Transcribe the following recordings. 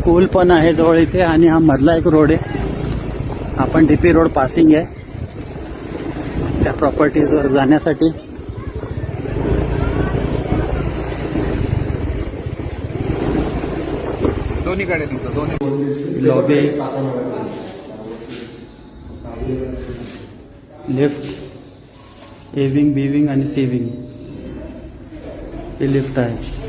School पण आहे जवळ इथे आणि हा मधला एक रोड आहे. आपण डीपी रोड पासिंग आहे त्या प्रॉपर्टीजवर जाण्यासाठी. दोन्हीकडे तुमचं दोन्ही lobby, lift, A wing, B wing आणि सी विंग. ही लिफ्ट आहे.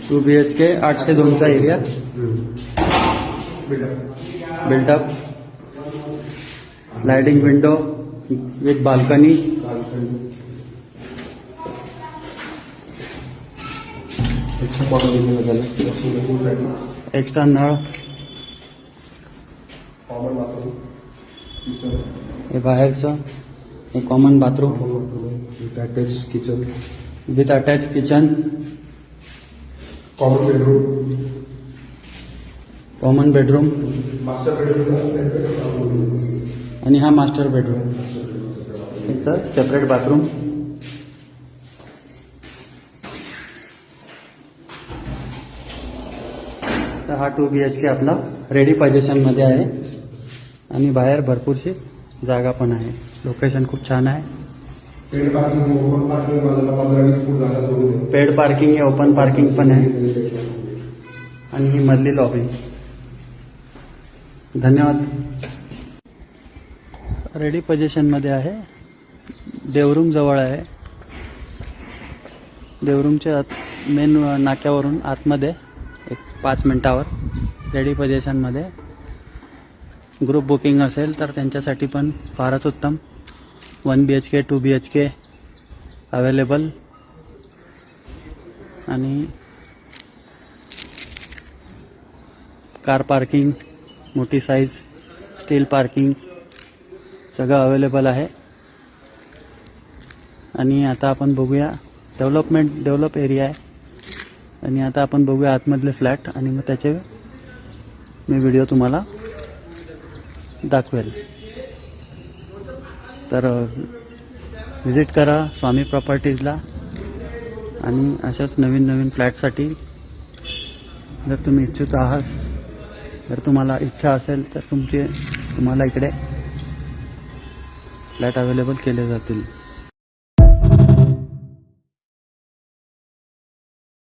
टू BHK 802चा area. Built up, sliding window with balcony. Extra नळ. हे बाहेरचं हे common bathroom attach kitchen with attach kitchen. Common bedroom master bedroom आणि हा मास्टर बेडरूम. इथं सेपरेट बाथरूम. तर हा 2 BHK आपला रेडी पोझिशन मध्ये आहे आणि बाहेर भरपूरशी जागा पण आहे. लोकेशन खूप छान आहे. पेड पार्किंग, ओपन पार्किंग बाजूला 15-20 फूट जागा सोडून आहे. पेड पार्किंग आहे, ओपन पार्किंग पण आहे आणि ही मधली लॉबी. धन्यवाद. रेडी पोझिशन मध्ये आहे. देवरूम जवळ आहे. देवरूमच्या मेन नाक्यावरून आतमध्ये एक 5 मिनिटावर रेडी पोझिशन मध्ये. ग्रुप बुकिंग असेल तर त्यांच्यासाठी पण फारच उत्तम. 1 BHK 2 BHK अवेलेबल. आणि कार पार्किंग, मोठी साईज, स्टील पार्किंग सगळं अवेलेबल आहे. आणि आता आपण बघूया डेव्हलप एरिया आहे. आणि आता आपण बघूया आतमधले फ्लॅट आणि मग त्याचे मी व्हिडिओ तुम्हाला दाखवेल. तर व्हिजिट करा स्वामी प्रॉपर्टीजला. आणि अशाच नवीन फ्लॅटसाठी जर तुम्ही इच्छुक आहात, जर तुम्हाला इच्छा असेल तर तुम्हाला इकडे फ्लॅट अवेलेबल केले जातील.